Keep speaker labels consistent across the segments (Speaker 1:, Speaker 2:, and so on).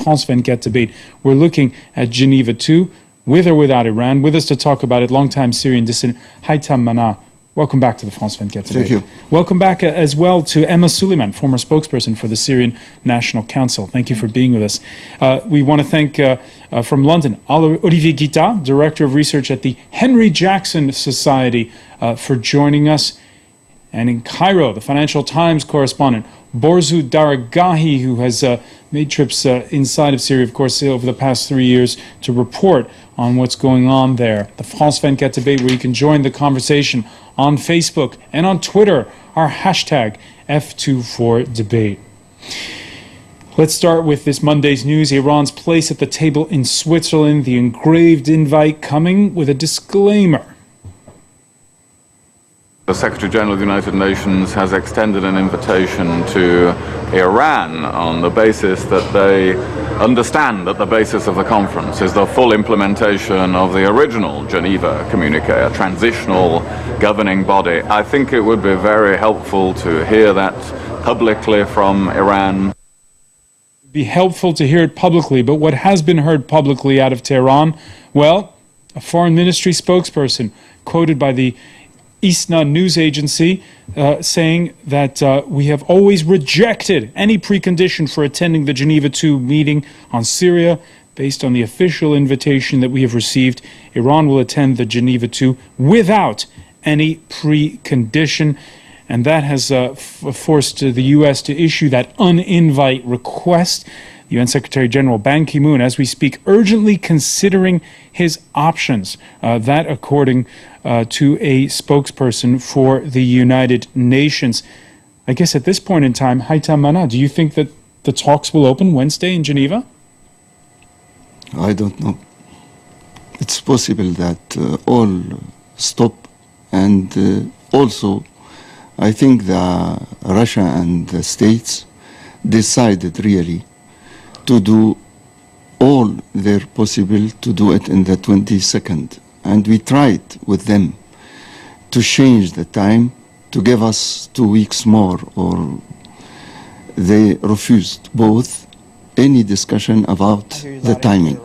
Speaker 1: France 24 debate. We're looking at Geneva 2, with or without Iran. With us to talk about it, longtime Syrian dissident HaythamManna. Welcome back to the France 24 debate.
Speaker 2: Thank you.
Speaker 1: Welcome back as well to Emma Suleiman, former spokesperson for the Syrian National Council. Thank you for being with us. We want to thank, from London, Olivier Guita, Director of Research at the Henry Jackson Society, for joining us. And in Cairo, the Financial Times correspondent, Borzu Daragahi, who has made trips inside of Syria, of course, over the past 3 years to report on what's going on there. The France 24 debate, where you can join the conversation on Facebook and on Twitter, our hashtag F24debate. Let's start with this Monday's news. Iran's place at the table in Switzerland, the engraved invite coming with a disclaimer.
Speaker 3: The Secretary General of the United Nations has extended an invitation to Iran on the basis that they understand that the basis of the conference is the full implementation of the original Geneva communique, a transitional governing body. I think it would be very helpful to hear that publicly from Iran.
Speaker 1: It'd be helpful to hear it publicly, but what has been heard publicly out of Tehran? Well, a foreign ministry spokesperson quoted by the ISNA news agency saying that we have always rejected any precondition for attending the Geneva 2 meeting on Syria. Based on the official invitation that we have received, Iran will attend the Geneva 2 without any precondition. And that has forced the U.S. to issue that uninvite request. UN Secretary General Ban Ki-moon, as we speak, urgently considering his options. That according to a spokesperson for the United Nations. I guess at this point in time, HaythamManna, do you think that the talks will open Wednesday in Geneva?
Speaker 2: I don't know. It's possible that all stop, and also I think that Russia and the States decided really to do all their possible to do it in the 22nd. And we tried with them to change the time, to give us 2 weeks more, or they refused both any discussion about the timing.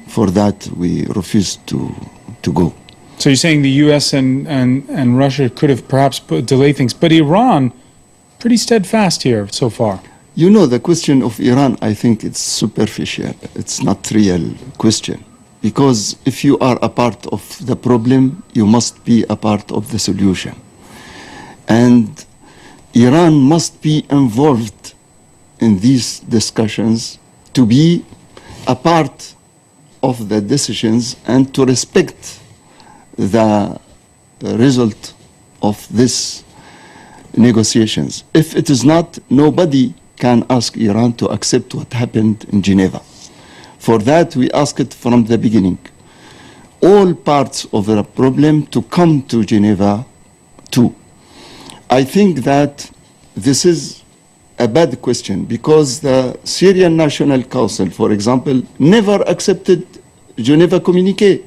Speaker 2: For that, we refused to go.
Speaker 1: So you're saying the U.S. and Russia could have perhaps delayed things, but Iran, pretty steadfast here so far.
Speaker 2: You know, the question of Iran, I think it's superficial. It's not real question. Because if you are a part of the problem, you must be a part of the solution. And Iran must be involved in these discussions to be a part of the decisions and to respect the result of these negotiations. If it is not, nobody can ask Iran to accept what happened in Geneva. For that, we asked it from the beginning. All parts of the problem to come to Geneva too. I think that this is a bad question because the Syrian National Council, for example, never accepted Geneva communique.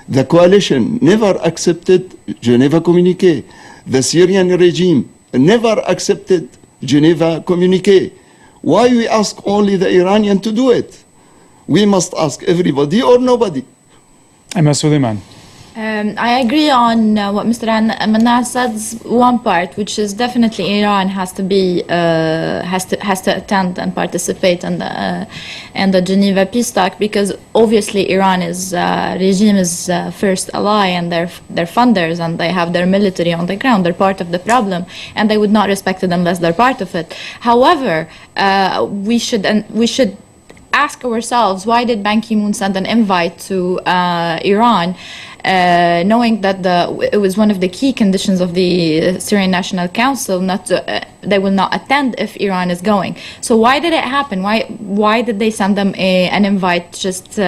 Speaker 2: The coalition never accepted Geneva communique. The Syrian regime never accepted Geneva communique. Why we ask only the Iranian to do it? We must ask everybody or nobody.
Speaker 1: Emma Suleiman.
Speaker 4: I agree on what Mr. Manna says. One part, which is definitely Iran has to be has to attend and participate in the Geneva peace talk, because obviously Iran is regime is first ally and they're funders and they have their military on the ground. They're part of the problem and they would not respect it unless they're part of it. However, we should ask ourselves, why did Ban Ki-moon send an invite to Iran, knowing that it was one of the key conditions of the Syrian National Council they will not attend if Iran is going. So why did it happen? Why did they send them an invite just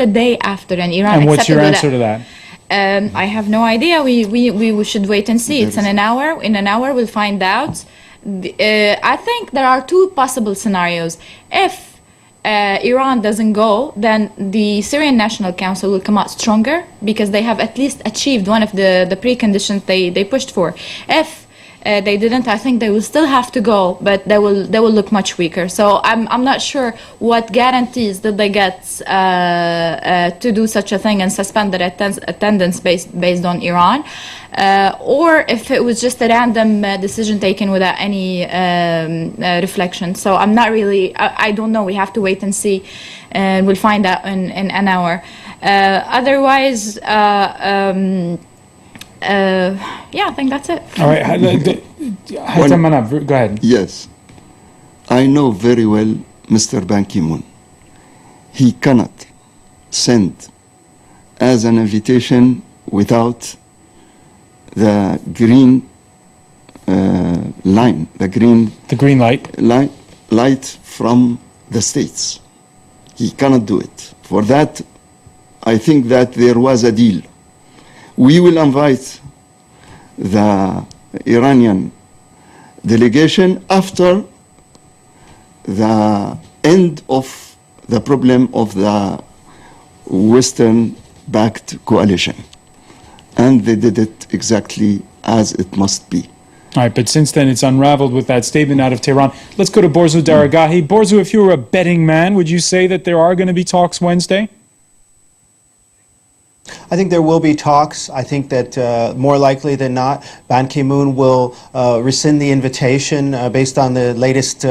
Speaker 4: a day after and Iran accepted?
Speaker 1: And what's your answer to that?
Speaker 4: I have no idea. We should wait and see. It's in an hour. In an hour, we'll find out. I think there are two possible scenarios. If Iran doesn't go, then the Syrian National Council will come out stronger because they have at least achieved one of the preconditions they pushed for. If they didn't, I think they will still have to go, but they will look much weaker. So I'm not sure what guarantees did they get to do such a thing and suspend their attendance based on Iran, or if it was just a random decision taken without any reflection. So I'm not really, I don't know. We have to wait and see, and we'll find out in an hour. Otherwise, yeah, I think that's it.
Speaker 1: All right. HaythamManna, go ahead.
Speaker 2: Yes. I know very well Mr. Ban Ki-moon. He cannot send as an invitation without the green line, the green light from the states. He cannot do it. For that, I think that there was a deal. We will invite the Iranian delegation after the end of the problem of the Western-backed coalition. And they did it exactly as it must be.
Speaker 1: All right, but since then it's unraveled with that statement out of Tehran. Let's go to Borzu Daragahi. Borzu, if you were a betting man, would you say that there are going to be talks Wednesday?
Speaker 5: I think there will be talks. I think that more likely than not, Ban Ki-moon will rescind the invitation based on the latest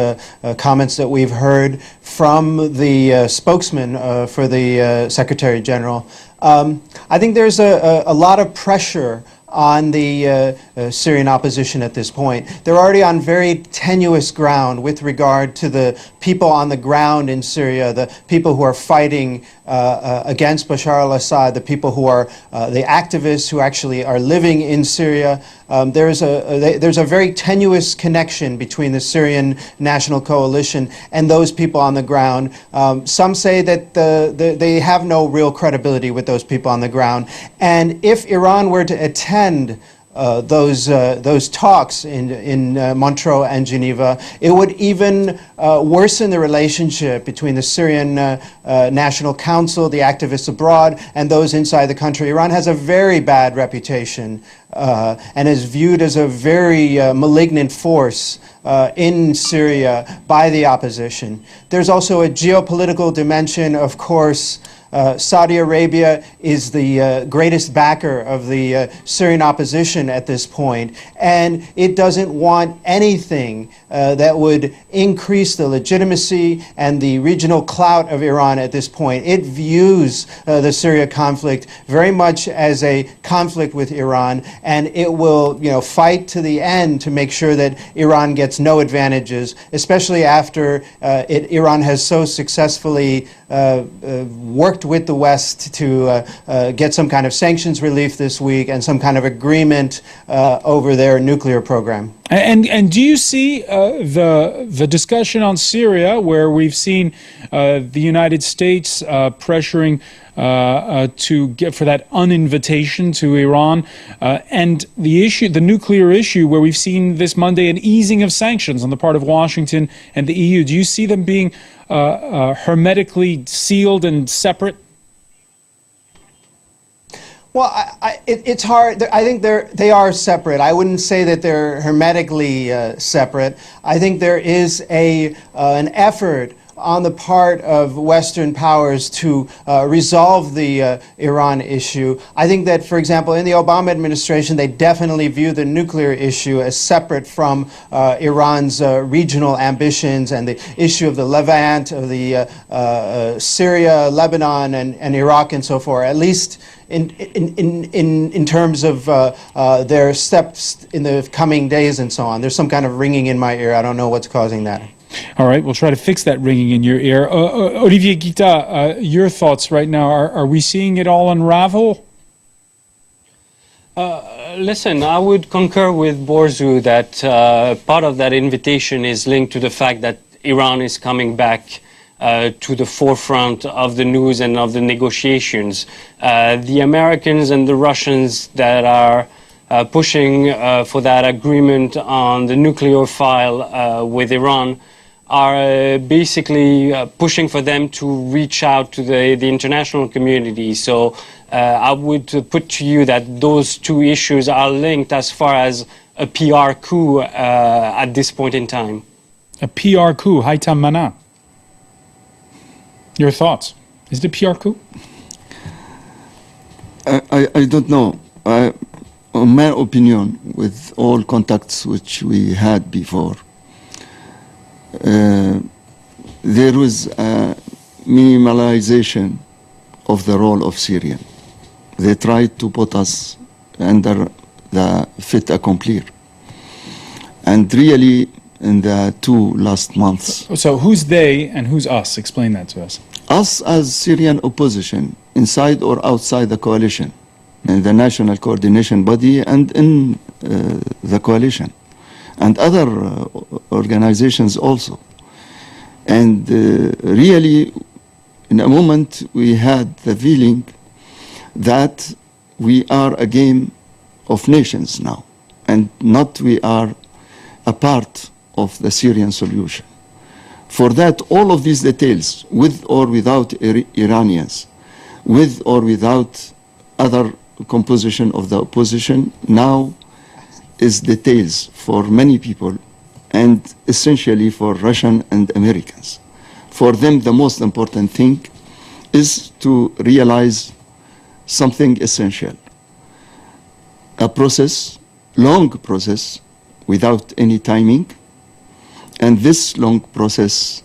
Speaker 5: comments that we've heard from the spokesman for the Secretary General. I think there's a lot of pressure on the Syrian opposition at this point. They're already on very tenuous ground with regard to the people on the ground in Syria, the people who are fighting against Bashar al-Assad, the people who are the activists who actually are living in Syria. There's a very tenuous connection between the Syrian National Coalition and those people on the ground. Some say that they have no real credibility with those people on the ground. And if Iran were to attend those talks in Montreux and Geneva, it would even worsen the relationship between the Syrian National Council, the activists abroad, and those inside the country. Iran has a very bad reputation and is viewed as a very malignant force in Syria by the opposition. There's also a geopolitical dimension, of course. Saudi Arabia is the greatest backer of the Syrian opposition at this point, and it doesn't want anything that would increase the legitimacy and the regional clout of Iran at this point. It views the Syria conflict very much as a conflict with Iran, and it will, fight to the end to make sure that Iran gets no advantages, especially after Iran has so successfully worked with the West to get some kind of sanctions relief this week and some kind of agreement over their nuclear program.
Speaker 1: And do you see the discussion on Syria, where we've seen the United States pressuring to get for that uninvitation to Iran, and the nuclear issue, where we've seen this Monday an easing of sanctions on the part of Washington and the EU? Do you see them being hermetically sealed and separate?
Speaker 5: Well, it's hard. I think they are separate. I wouldn't say that they're hermetically separate. I think there is an effort on the part of Western powers to resolve the Iran issue. I think that, for example, in the Obama administration, they definitely view the nuclear issue as separate from Iran's regional ambitions and the issue of the Levant, of the Syria, Lebanon, and Iraq, and so forth. At least in terms of their steps in the coming days and so on. There's some kind of ringing in my ear. I don't know what's causing that.
Speaker 1: All right, we'll try to fix that ringing in your ear. Olivier Guita, your thoughts right now. Are we seeing it all unravel?
Speaker 6: Listen, I would concur with Borzu that part of that invitation is linked to the fact that Iran is coming back to the forefront of the news and of the negotiations. The Americans and the Russians that are pushing for that agreement on the nuclear file with Iran are basically pushing for them to reach out to the international community. So I would put to you that those two issues are linked as far as a PR coup at this point in time.
Speaker 1: A PR coup, HaythamManna. Your thoughts? Is it a PR coup?
Speaker 2: I don't know. On my opinion, with all contacts which we had before, there was a minimalization of the role of Syrian. They tried to put us under the fait accompli. And really, in the 2 last months.
Speaker 1: So who's they and who's us? Explain that to us.
Speaker 2: Us as Syrian opposition, inside or outside the coalition, in the national coordination body and in the coalition, and other organizations also. And really, in a moment, we had the feeling that we are a game of nations now, and not we are a part of the Syrian solution. For that, all of these details, with or without Iranians, with or without other composition of the opposition, now is details for many people, and essentially for Russian and Americans. For them, the most important thing is to realize something essential. A process, long process, without any timing, and this long process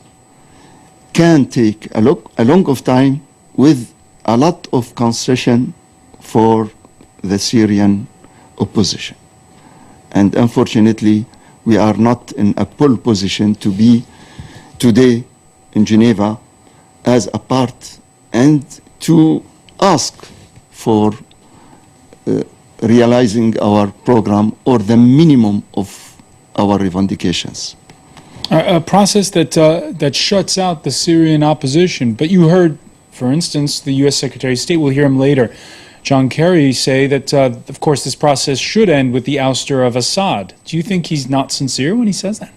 Speaker 2: can take a long of time with a lot of concession for the Syrian opposition. And unfortunately, we are not in a pole position to be today in Geneva as a part and to ask for realizing our program or the minimum of our revendications.
Speaker 1: A process that shuts out the Syrian opposition. But you heard, for instance, the U.S. Secretary of State, we'll hear him later, John Kerry, say that, of course, this process should end with the ouster of Assad. Do you think he's not sincere when he says that?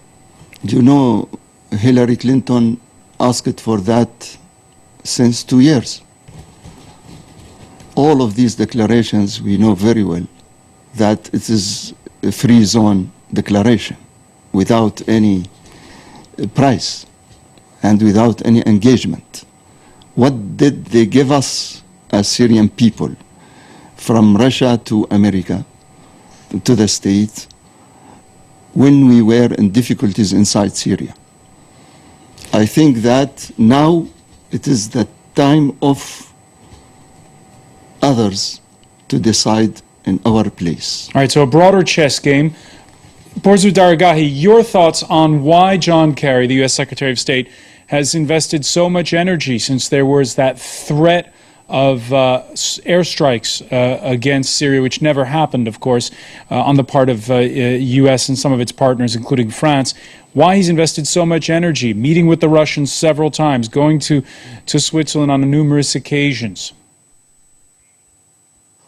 Speaker 2: You know, Hillary Clinton asked for that since 2 years. All of these declarations, we know very well that it is a free zone declaration without any price and without any engagement. What did they give us as Syrian people, from Russia to America, to the States, when we were in difficulties inside Syria? I think that now it is the time of others to decide in our place.
Speaker 1: All right, so a broader chess game. Borzu Daragahi, your thoughts on why John Kerry, the U.S. Secretary of State, has invested so much energy since there was that threat of airstrikes against Syria, which never happened, of course, on the part of U.S. and some of its partners, including France. Why he's invested so much energy, meeting with the Russians several times, going to Switzerland on numerous occasions.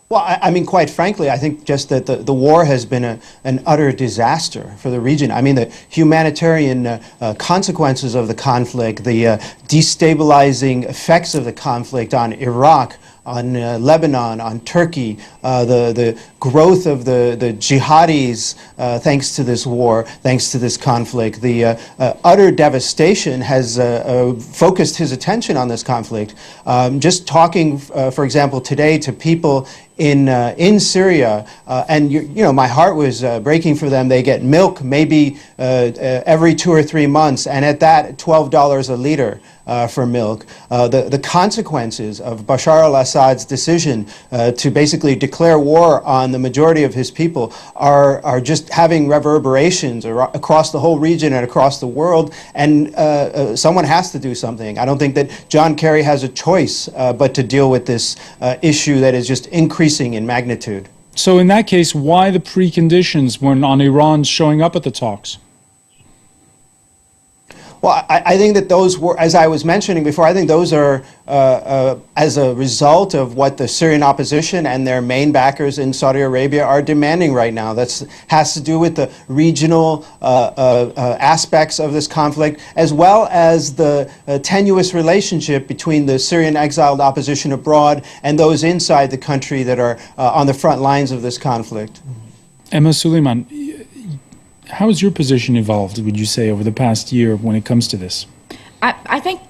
Speaker 5: Well, I mean, quite frankly, I think just that the war has been an utter disaster for the region. I mean, the humanitarian consequences of the conflict, the destabilizing effects of the conflict on Iraq, on Lebanon, on Turkey, the growth of the jihadis thanks to this war, thanks to this conflict. The utter devastation has focused his attention on this conflict. Just talking, for example, today to people in Syria, and you know, my heart was breaking for them. They get milk maybe every 2 or 3 months, and at that, $12 a liter for milk. The consequences of Bashar al-Assad's decision to basically declare war on the majority of his people are just having reverberations across the whole region and across the world, and someone has to do something. I don't think that John Kerry has a choice but to deal with this issue that is just increasing in magnitude.
Speaker 1: So in that case, why the preconditions when on Iran showing up at the talks?
Speaker 5: Well, I think that those were, as I was mentioning before, I think those are as a result of what the Syrian opposition and their main backers in Saudi Arabia are demanding right now. That has to do with the regional aspects of this conflict, as well as the tenuous relationship between the Syrian exiled opposition abroad and those inside the country that are on the front lines of this conflict.
Speaker 1: Emma Suleiman, How has your position evolved, would you say, over the past year when it comes to this?
Speaker 4: I think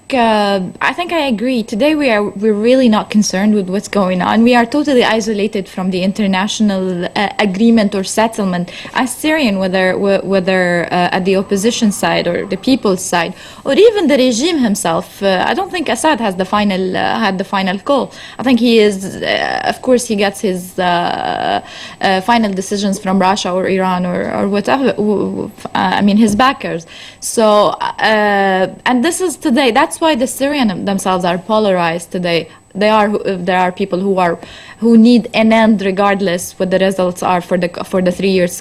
Speaker 4: I agree. Today we're really not concerned with what's going on. We are totally isolated from the international agreement or settlement as Syrian, whether at the opposition side or the people's side, or even the regime himself. I don't think Assad has the final call. I think he is, of course, he gets his final decisions from Russia or Iran or whatever. I mean, his backers. So and this is today. That's why the Syrian themselves are polarized today. There are people who need an end, regardless what the results are for the 3 years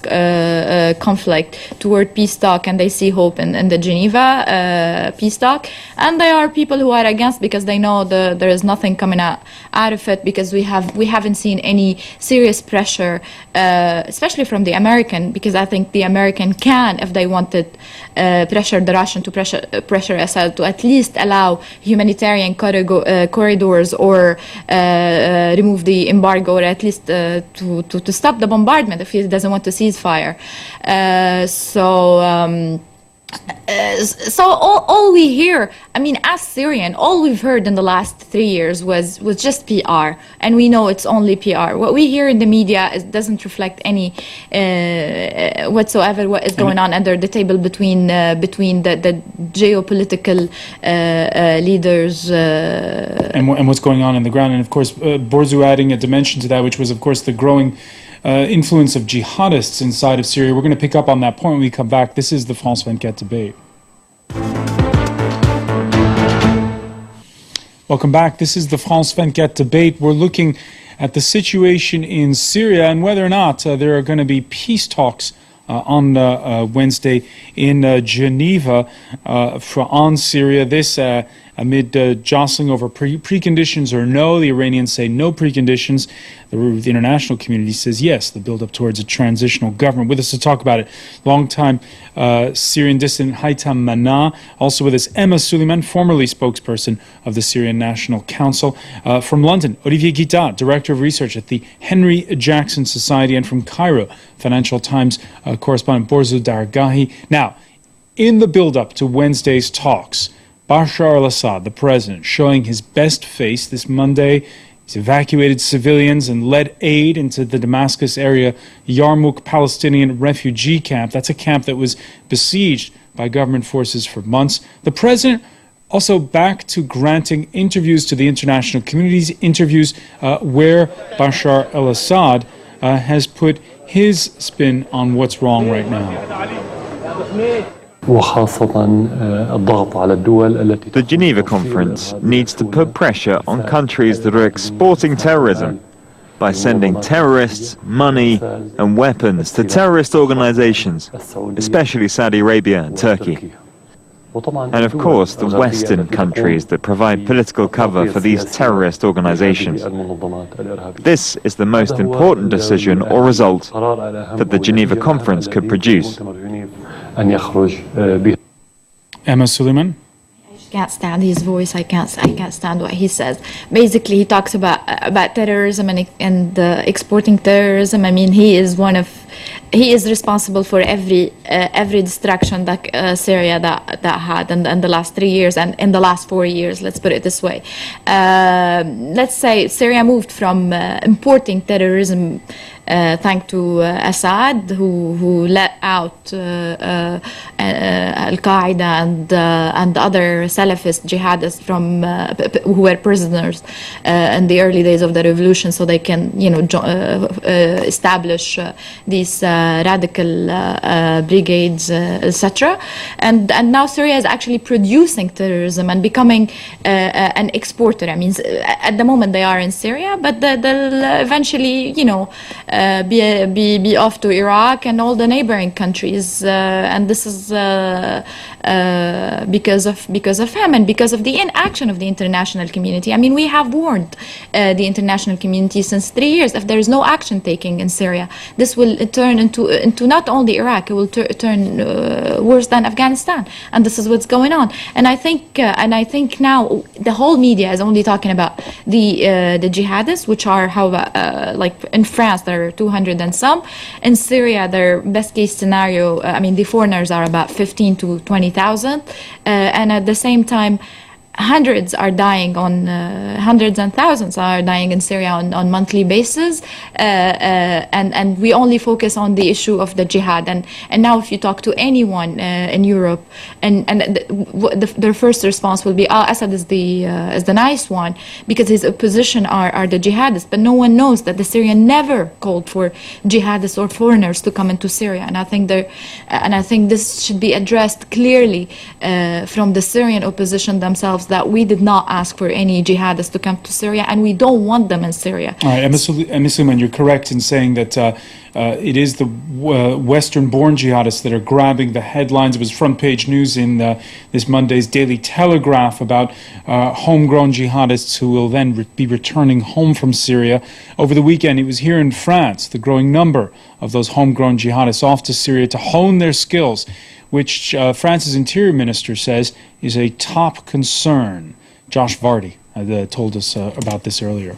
Speaker 4: conflict, toward peace talk, and they see hope in the Geneva peace talk. And there are people who are against because they know there is nothing coming out of it, because we haven't seen any serious pressure, especially from the American, because I think the American can, if they wanted, pressure the Russian to pressure Assad to at least allow humanitarian corridors or remove the embargo, or at least to stop the bombardment if he doesn't want to ceasefire. So all we hear, I mean, as Syrian, all we've heard in the last 3 years was just PR, and we know it's only PR. What we hear in the media doesn't reflect any whatsoever what is going on under the table between the geopolitical leaders
Speaker 1: and what's going on the ground. And of course, Borzu adding a dimension to that, which was, of course, the growing influence of jihadists inside of Syria. We're going to pick up on that point when we come back. This is the France 24 debate. Welcome back. This is the France 24 debate. We're looking at the situation in Syria and whether or not there are going to be peace talks on Wednesday in Geneva on Syria. This amid jostling over preconditions or no. The Iranians say no preconditions. The international community says yes, the build-up towards a transitional government. With us to talk about it, longtime Syrian dissident HaythamManna. Also with us, Emma Suleiman, formerly spokesperson of the Syrian National Council. From London, Olivier Guita, Director of Research at the Henry Jackson Society. And from Cairo, Financial Times correspondent Borzu Dargahi. Now, in the build-up to Wednesday's talks, Bashar al-Assad, the president, showing his best face this Monday. He's evacuated civilians and led aid into the Damascus area Yarmouk Palestinian refugee camp. That's a camp that was besieged by government forces for months. The president also back to granting interviews to the international communities, interviews where Bashar al-Assad has put his spin on what's wrong right now.
Speaker 7: The Geneva Conference needs to put pressure on countries that are exporting terrorism by sending terrorists, money and weapons to terrorist organizations, especially Saudi Arabia and Turkey. And of course, the Western countries that provide political cover for these terrorist organizations. This is the most important decision or result that the Geneva Conference could produce.
Speaker 1: Emma Suleiman?
Speaker 4: I can't stand his voice. I can't stand what he says. Basically, he talks about terrorism and exporting terrorism. I mean, he is responsible for every destruction that Syria that had in the last 3 years and in the last 4 years. Let's put it this way. Let's say Syria moved from importing terrorism thanks to Assad, who let out Al-Qaeda and other Salafist jihadists from who were prisoners in the early days of the revolution, so they can establish these radical brigades, etc. And now Syria is actually producing terrorism and becoming an exporter. I mean, at the moment they are in Syria, but they'll eventually, be off to Iraq and all the neighboring countries, and this is because of him and because of the inaction of the international community. I mean, we have warned the international community since 3 years. If there is no action taking in Syria, this will turn into not only Iraq, it will turn worse than Afghanistan, and this is what's going on. And I think now the whole media is only talking about the jihadists, which are like in France there are 200 and some. In Syria, their best case scenario, I mean, the foreigners are about 15 to 20,000, and at the same time, hundreds are dying hundreds and thousands are dying in Syria on monthly basis, and we only focus on the issue of the jihad. And now, if you talk to anyone in Europe, and their first response will be, Assad is the nice one because his opposition are the jihadists. But no one knows that the Syrian never called for jihadists or foreigners to come into Syria. And I think this should be addressed clearly from the Syrian opposition themselves, that we did not ask for any jihadists to come to Syria, and we don't want them in Syria.
Speaker 1: All right, Ms. Suleiman, you're correct in saying that it is the Western-born jihadists that are grabbing the headlines. It was front-page news in this Monday's Daily Telegraph about homegrown jihadists who will then be returning home from Syria. Over the weekend, it was here in France, the growing number of those homegrown jihadists off to Syria to hone their skills, which France's interior minister says is a top concern. Josh Vardy told us about this earlier.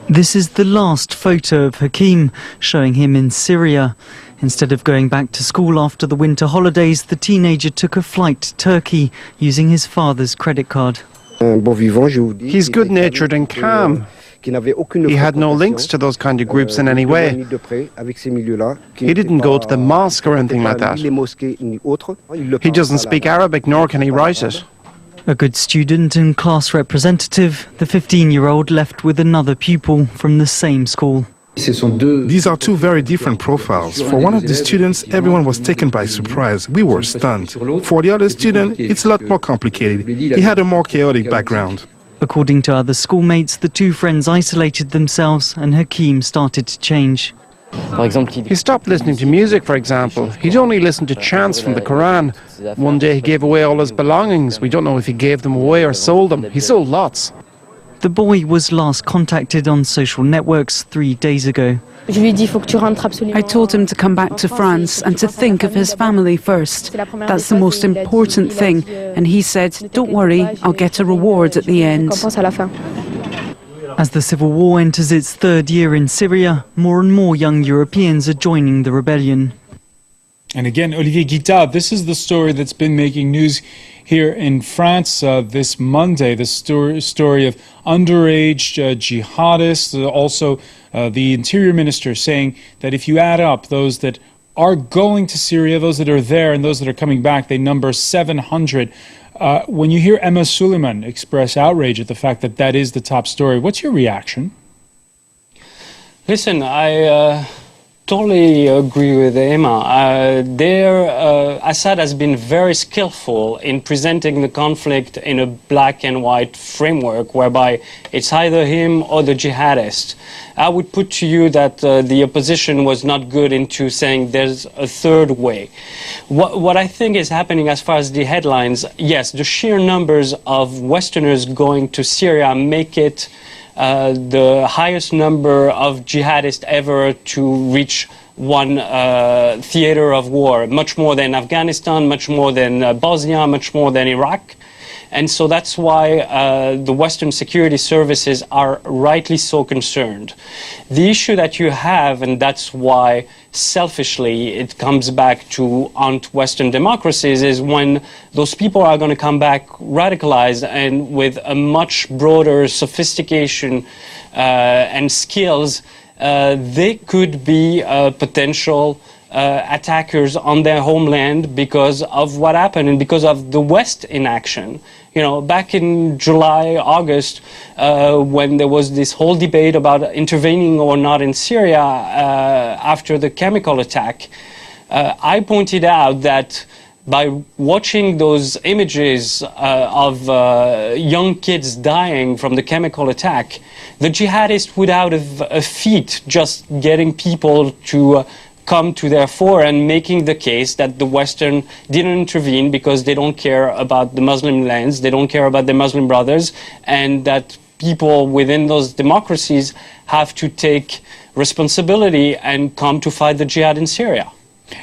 Speaker 8: This is the last photo of Hakim, showing him in Syria. Instead of going back to school after the winter holidays, the teenager took a flight to Turkey using his father's credit card.
Speaker 9: He's good-natured and calm. He had no links to those kind of groups in any way. He didn't go to the mosque or anything like that. He doesn't speak Arabic, nor can he write it.
Speaker 8: A good student and class representative, the 15-year-old left with another pupil from the same school.
Speaker 10: These are two very different profiles. For one of the students, everyone was taken by surprise. We were stunned. For the other student, it's a lot more complicated. He had a more chaotic background.
Speaker 8: According to other schoolmates, the two friends isolated themselves and Hakim started to change.
Speaker 9: He stopped listening to music, for example. He'd only listen to chants from the Quran. One day he gave away all his belongings. We don't know if he gave them away or sold them. He sold lots.
Speaker 8: The boy was last contacted on social networks 3 days ago.
Speaker 11: I told him to come back to France and to think of his family first. That's the most important thing. And he said, "Don't worry, I'll get a reward at the end."
Speaker 8: As the civil war enters its third year in Syria, more and more young Europeans are joining the rebellion.
Speaker 1: And again, Olivier Guittard, this is the story that's been making news here in France this Monday, the story of underage jihadists, also the interior minister saying that if you add up those that are going to Syria, those that are there and those that are coming back, they number 700. When you hear Emma Suleiman express outrage at the fact that that is the top story, what's your reaction?
Speaker 6: Listen, I totally agree with Emma. Assad has been very skillful in presenting the conflict in a black and white framework whereby it's either him or the jihadists. I would put to you that the opposition was not good into saying there's a third way. What I think is happening as far as the headlines, yes, the sheer numbers of Westerners going to Syria make it the highest number of jihadists ever to reach one theater of war, much more than Afghanistan, much more than Bosnia, much more than Iraq. And so that's why the Western security services are rightly so concerned. The issue that you have, and that's why selfishly it comes back to Western democracies, is when those people are going to come back radicalized and with a much broader sophistication and skills, they could be potential attackers on their homeland because of what happened and because of the West inaction. You know, back in July, August, when there was this whole debate about intervening or not in Syria after the chemical attack, I pointed out that by watching those images of young kids dying from the chemical attack, the jihadists would out of a feat just getting people to come to their fore and making the case that the Western didn't intervene because they don't care about the Muslim lands, they don't care about their Muslim brothers, and that people within those democracies have to take responsibility and come to fight the jihad in Syria.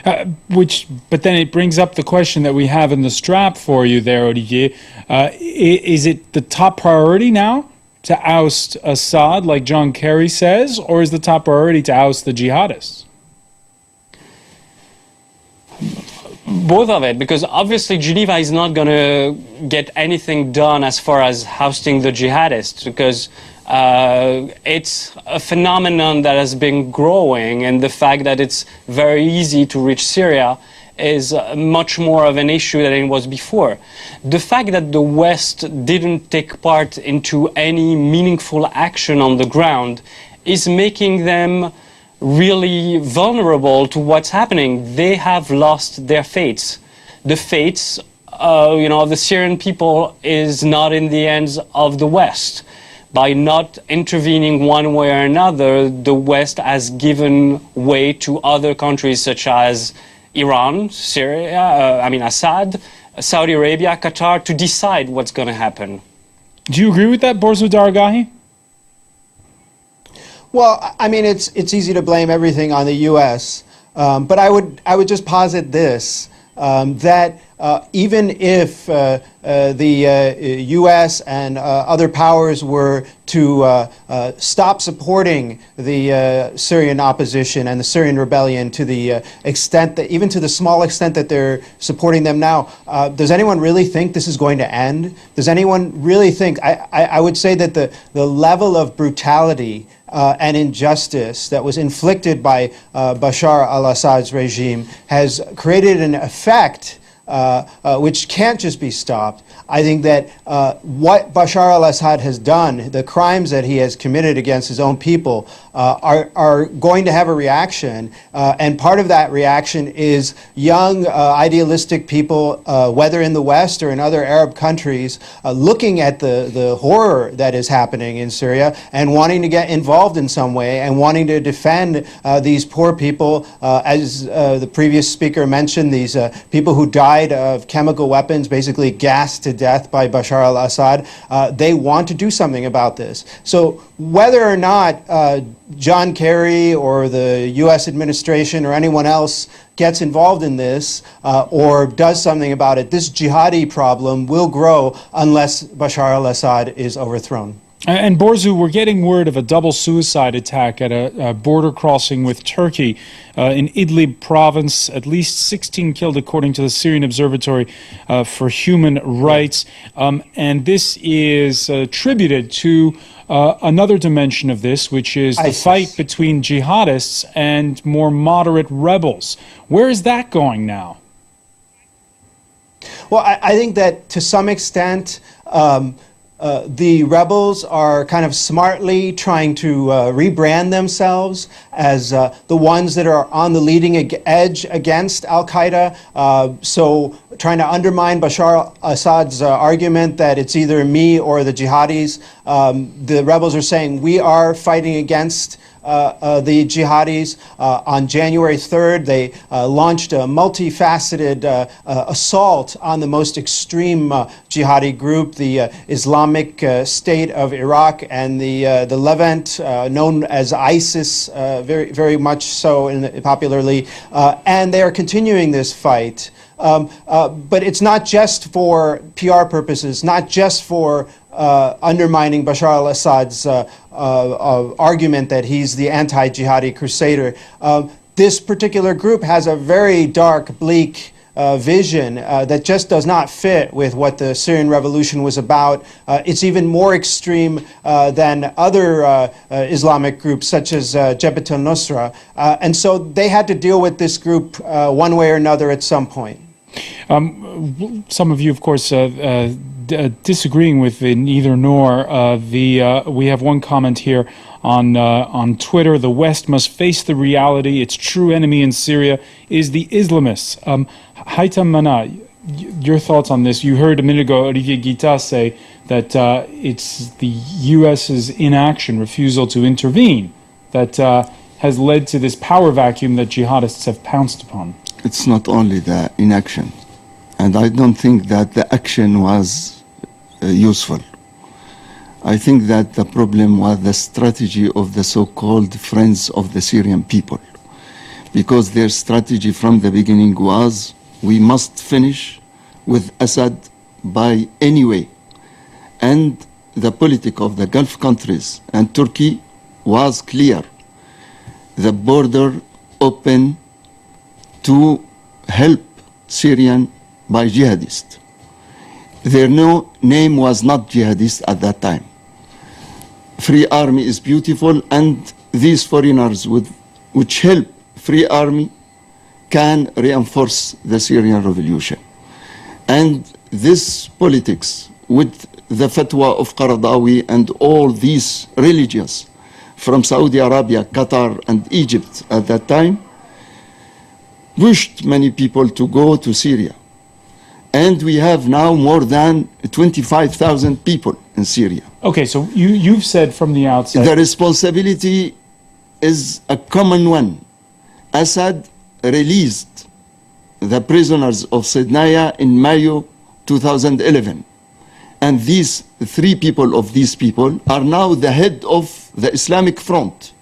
Speaker 1: But then it brings up the question that we have in the strap for you there, Olivier. Is it the top priority now to oust Assad, like John Kerry says, or is the top priority to oust the jihadists?
Speaker 6: Both of it, because obviously Geneva is not going to get anything done as far as ousting the jihadists, because it's a phenomenon that has been growing, and the fact that it's very easy to reach Syria is much more of an issue than it was before. The fact that the West didn't take part into any meaningful action on the ground is making them really vulnerable to what's happening. They have lost their fates. The fates, of the Syrian people is not in the hands of the West. By not intervening one way or another, the West has given way to other countries such as Iran, Syria, Assad, Saudi Arabia, Qatar, to decide what's going to happen.
Speaker 1: Do you agree with that, Borzu Daragahi?
Speaker 5: Well, I mean, it's easy to blame everything on the U.S., but I would just posit this, that even if the U.S. and other powers were to stop supporting the Syrian opposition and the Syrian rebellion to the extent that, even to the small extent that they're supporting them now, does anyone really think this is going to end? Does anyone really think, I would say that the level of brutality and injustice that was inflicted by Bashar al-Assad's regime has created an effect which can't just be stopped. I think that what Bashar al-Assad has done, the crimes that he has committed against his own people, are going to have a reaction, and part of that reaction is young, idealistic people, whether in the West or in other Arab countries, looking at the horror that is happening in Syria and wanting to get involved in some way and wanting to defend these poor people, as the previous speaker mentioned, these people who died of chemical weapons, basically gassed to death by Bashar al-Assad. They want to do something about this. So whether or not John Kerry or the U.S. administration or anyone else gets involved in this or does something about it, this jihadi problem will grow unless Bashar al-Assad is overthrown.
Speaker 1: And Borzu, we're getting word of a double suicide attack at a border crossing with Turkey in Idlib province. At least 16 killed, according to the Syrian Observatory for Human Rights. And this is attributed to another dimension of this, which is the fight between jihadists and more moderate rebels. Where is that going now?
Speaker 5: Well, I think that to some extent, the rebels are kind of smartly trying to rebrand themselves as the ones that are on the leading edge against al-Qaeda, so trying to undermine Bashar al-Assad's argument that it's either me or the jihadis. The rebels are saying we are fighting against the jihadis. On January 3rd, they launched a multifaceted assault on the most extreme jihadi group, the Islamic State of Iraq and the Levant, known as ISIS, very much so popularly, and they are continuing this fight. But it's not just for PR purposes, not just for undermining Bashar al-Assad's argument that he's the anti-jihadi crusader. This particular group has a very dark, bleak vision that just does not fit with what the Syrian revolution was about. It's even more extreme than other Islamic groups such as Jabhat al-Nusra. And so they had to deal with this group one way or another at some point.
Speaker 1: Some of you, of course, disagreeing with neither nor. We have one comment here on Twitter. The West must face the reality. Its true enemy in Syria is the Islamists. HaythamManna, your thoughts on this? You heard a minute ago Olivier Guita say that it's the U.S.'s inaction, refusal to intervene, that has led to this power vacuum that jihadists have pounced upon.
Speaker 2: It's not only the inaction, and I don't think that the action was useful. I think that the problem was the strategy of the so-called friends of the Syrian people, because their strategy from the beginning was, we must finish with Assad by any way. And the politic of the Gulf countries and Turkey was clear. The border open to help Syrian by jihadists. Their name was not jihadist at that time. Free Army is beautiful, and these foreigners which help Free Army can reinforce the Syrian revolution. And this politics with the fatwa of Qaradawi and all these religions from Saudi Arabia, Qatar and Egypt at that time pushed many people to go to Syria. And we have now more than 25,000 people in Syria.
Speaker 1: Okay, so you've said from the outset...
Speaker 2: The responsibility is a common one. Assad released the prisoners of Sednaya in May 2011. And these three people of these people are now the head of the Islamic Front.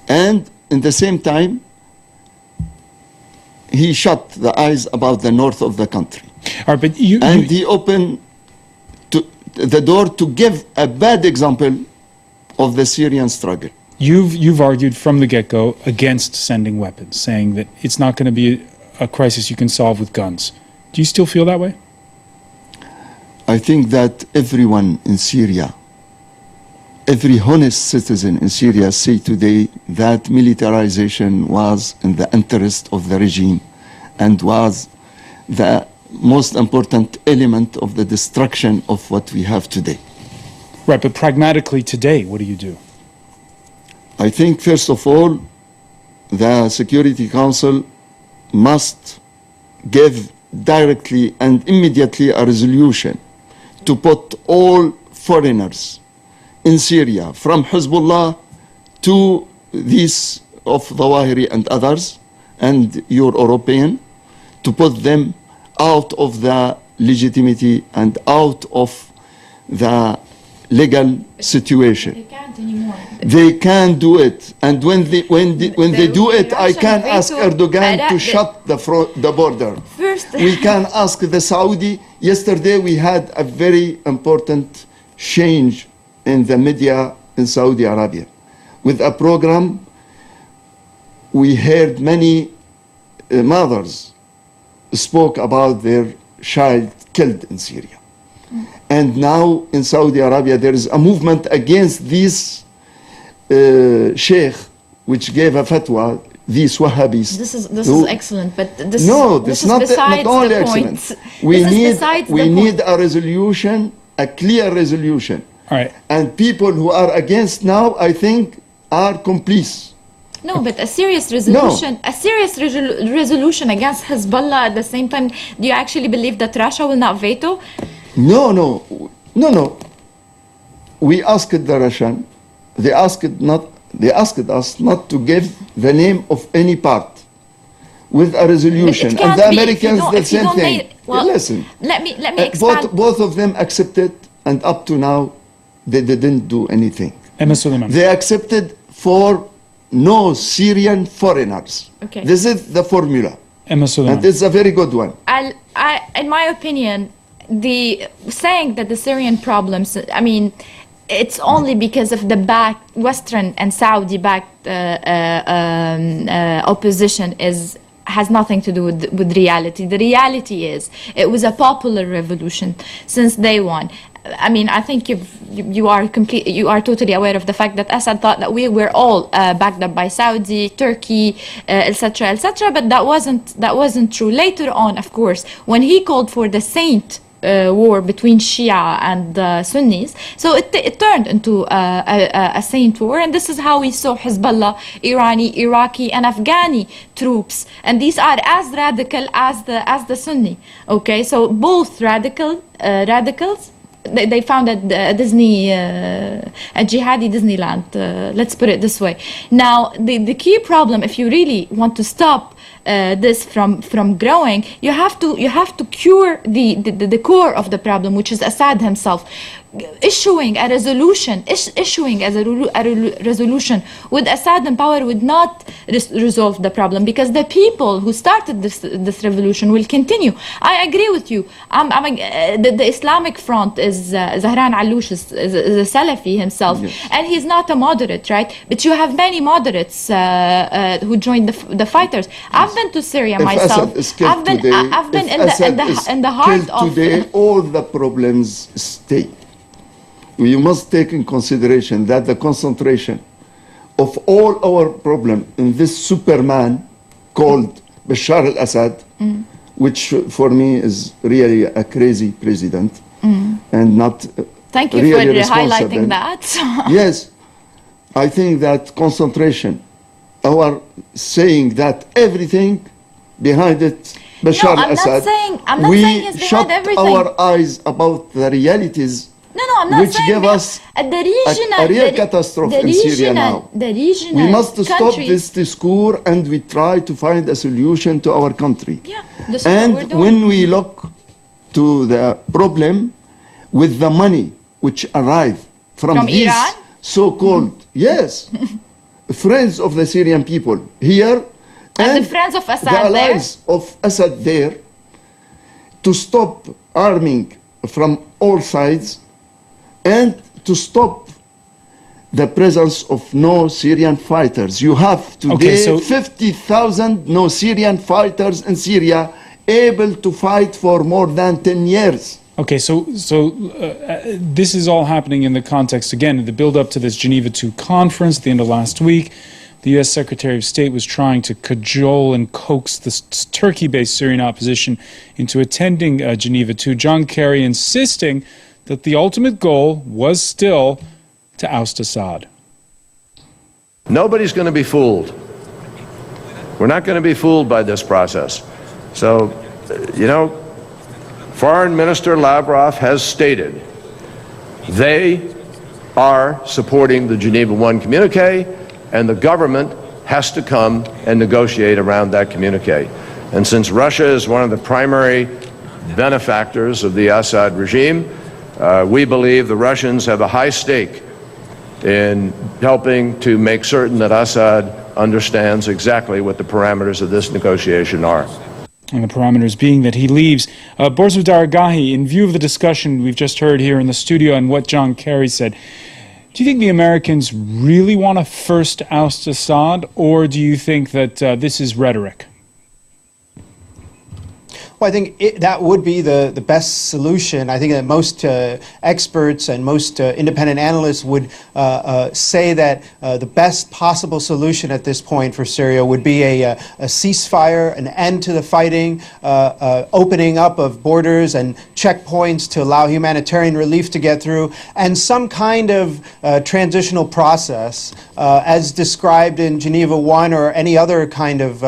Speaker 2: And in the same time, he shut the eyes about the north of the country.
Speaker 1: All right, but
Speaker 2: he opened the door to give a bad example of the Syrian struggle.
Speaker 1: You've argued from the get-go against sending weapons, saying that it's not going to be a crisis you can solve with guns. Do you still feel that way?
Speaker 2: I think that everyone in Syria, every honest citizen in Syria say today that militarization was in the interest of the regime and was the most important element of the destruction of what we have today.
Speaker 1: Right, but pragmatically today, what do you do?
Speaker 2: I think, first of all, the Security Council must give directly and immediately a resolution to put all foreigners in Syria, from Hezbollah to these of Zawahiri and others, and your European, to put them out of the legitimacy and out of the legal situation.
Speaker 4: They can't anymore.
Speaker 2: They can do it, and when they do it, I can ask Erdogan to shut the border.
Speaker 4: First,
Speaker 2: we can ask the Saudi. Yesterday we had a very important change in the media in Saudi Arabia. With a program, we heard many mothers spoke about their child killed in Syria. And now in Saudi Arabia there is a movement against this sheikh which gave a fatwa, these Wahhabis.
Speaker 4: This is excellent, but this
Speaker 2: is not only excellent. We need a resolution, a clear resolution.
Speaker 1: All right.
Speaker 2: And people who are against now, I think, are complice.
Speaker 4: No, but a serious resolution, resolution against Hezbollah at the same time. Do you actually believe that Russia will not veto?
Speaker 2: No. We asked the Russian. They asked us not to give the name of any part with a resolution, and the Americans the same thing. Listen,
Speaker 4: let me expand.
Speaker 2: Both of them accepted, and up to now, they didn't do anything. They accepted for no Syrian foreigners.
Speaker 4: Okay.
Speaker 2: This is the formula, and it's a very good one.
Speaker 4: In my opinion, the saying that the Syrian problems, I mean, it's only because of the Western and Saudi-backed opposition has nothing to do with reality. The reality is it was a popular revolution since day one. I mean, I think you are totally aware of the fact that Assad thought that we were all backed up by Saudi, Turkey, etc., but that wasn't true. Later on, of course, when he called for the saint war between Shia and Sunnis, so it turned into a saint war, and this is how we saw Hezbollah, Irani, Iraqi, and Afghani troops, and these are as radical as the Sunni. Okay, so both radicals they found a jihadi Disneyland. Let's put it this way. Now, the key problem, if you really want to stop this from growing, you have to cure the core of the problem, which is Assad himself. Issuing a resolution with Assad in power would not resolve the problem, because the people who started this revolution will continue. I agree with you. The Islamic Front is Zahran Alloush is a Salafi himself, yes. And he's not a moderate, right? But you have many moderates who joined the fighters. Yes. I've been to Syria myself. I've been in the heart of
Speaker 2: today. All the problems stay. You must take in consideration that the concentration of all our problem in this Superman called Bashar al-Assad, which for me is really a crazy president, and not
Speaker 4: Thank you
Speaker 2: really
Speaker 4: for highlighting that.
Speaker 2: Yes, I think that concentration, our saying that everything behind it, Bashar al-Assad,
Speaker 4: I'm not saying he's behind everything.
Speaker 2: We shut our eyes about the realities.
Speaker 4: No, I'm not
Speaker 2: which
Speaker 4: saying
Speaker 2: give us
Speaker 4: a
Speaker 2: real catastrophe in Syria now.
Speaker 4: We
Speaker 2: must stop this discourse, and we try to find a solution to our country.
Speaker 4: Yeah,
Speaker 2: and when we look to the problem with the money which arrive from these
Speaker 4: Iran?
Speaker 2: So-called, yes, friends of the Syrian people here,
Speaker 4: and the friends of Assad
Speaker 2: the allies of Assad there, to stop arming from all sides, and to stop the presence of no Syrian fighters. You have today 50,000 no Syrian fighters in Syria able to fight for more than 10 years.
Speaker 1: Okay, so this is all happening in the context, again, in the build-up to this Geneva II conference at the end of last week. The U.S. Secretary of State was trying to cajole and coax the Turkey-based Syrian opposition into attending Geneva II. John Kerry insisting that the ultimate goal was still to oust Assad.
Speaker 12: Nobody's going to be fooled. We're not going to be fooled by this process. So, you know, Foreign Minister Lavrov has stated they are supporting the Geneva I communique, and the government has to come and negotiate around that communique. And since Russia is one of the primary benefactors of the Assad regime, we believe the Russians have a high stake in helping to make certain that Assad understands exactly what the parameters of this negotiation are.
Speaker 1: And the parameters being that he leaves. Borzu Daragahi, in view of the discussion we've just heard here in the studio and what John Kerry said, do you think the Americans really want to first oust Assad, or do you think that this is rhetoric?
Speaker 5: Well, I think that would be the best solution. I think that most experts and most independent analysts would say that the best possible solution at this point for Syria would be a ceasefire, an end to the fighting, opening up of borders and checkpoints to allow humanitarian relief to get through, and some kind of transitional process as described in Geneva I or any other kind of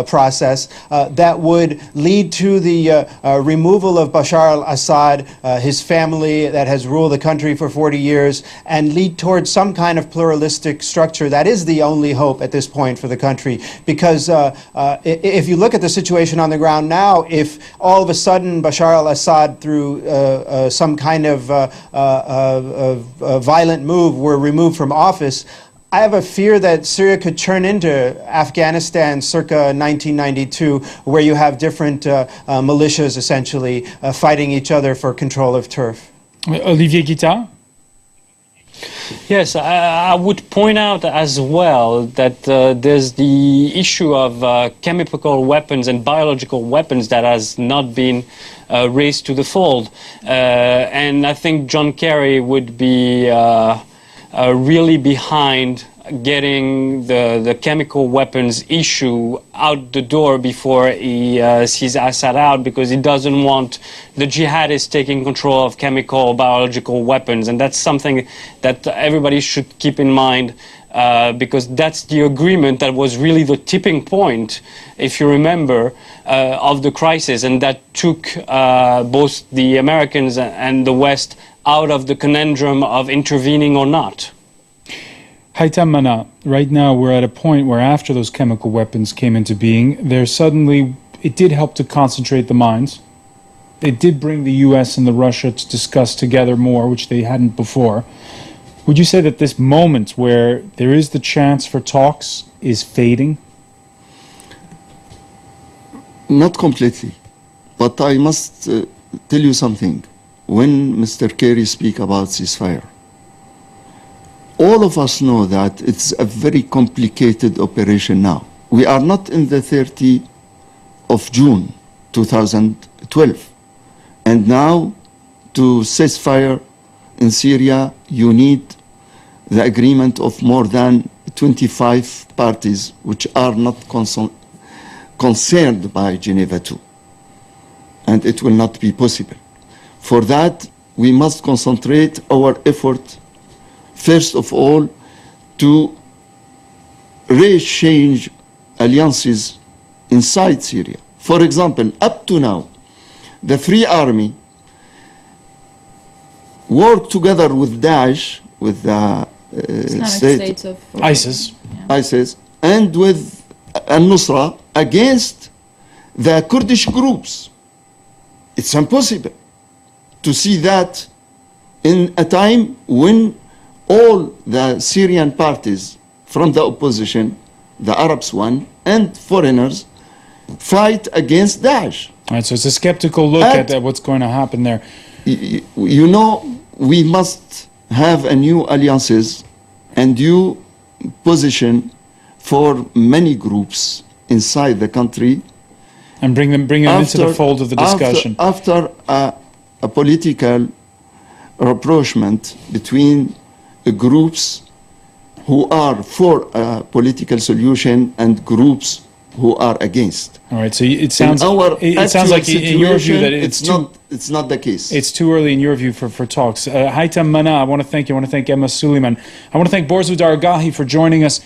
Speaker 5: process that would lead to the removal of Bashar al-Assad, his family that has ruled the country for 40 years, and lead towards some kind of pluralistic structure. That is the only hope at this point for the country, because if you look at the situation on the ground now, if all of a sudden Bashar al-Assad, through some kind of violent move, were removed from office, I have a fear that Syria could turn into Afghanistan circa 1992, where you have different militias essentially fighting each other for control of turf.
Speaker 1: Olivier Guittard?
Speaker 6: Yes, I would point out as well that there's the issue of chemical weapons and biological weapons that has not been raised to the fold. And I think John Kerry would be really behind getting the chemical weapons issue out the door before he sees Assad out, because he doesn't want the jihadists taking control of chemical, biological weapons. And that's something that everybody should keep in mind, because that's the agreement that was really the tipping point, if you remember, of the crisis, and that took both the Americans and the West out of the conundrum of intervening or not.
Speaker 1: HaythamManna, right now we're at a point where after those chemical weapons came into being, it did help to concentrate the minds. It did bring the US and the Russia to discuss together more, which they hadn't before. Would you say that this moment where there is the chance for talks is fading?
Speaker 2: Not completely, but I must tell you something. When Mr. Kerry speak about ceasefire, all of us know that it's a very complicated operation now. We are not in the 30th of June 2012. And now, to ceasefire in Syria, you need the agreement of more than 25 parties, which are not concerned by Geneva II. And it will not be possible. For that, we must concentrate our effort, first of all, to re-change alliances inside Syria. For example, up to now, the Free Army worked together with Daesh, with the
Speaker 4: State of
Speaker 1: ISIS.
Speaker 2: ISIS, and with al-Nusra against the Kurdish groups. It's impossible to see that in a time when all the Syrian parties from the opposition, the Arabs one, and foreigners, fight against Daesh.
Speaker 1: All right, so it's a skeptical look at what's going to happen there.
Speaker 2: You know, we must have a new alliances and new position for many groups inside the country.
Speaker 1: And bring them into the fold of the discussion.
Speaker 2: After a political rapprochement between groups who are for a political solution and groups who are against.
Speaker 1: All right, so it sounds like in your view that
Speaker 2: it's not the case.
Speaker 1: It's too early in your view for talks. HaythamManna, I want to thank you. I want to thank Emma Suleiman. I want to thank Borzu Dargahi for joining us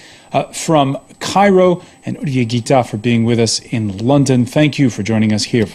Speaker 1: from Cairo, and Uriye Gita for being with us in London. Thank you for joining us here.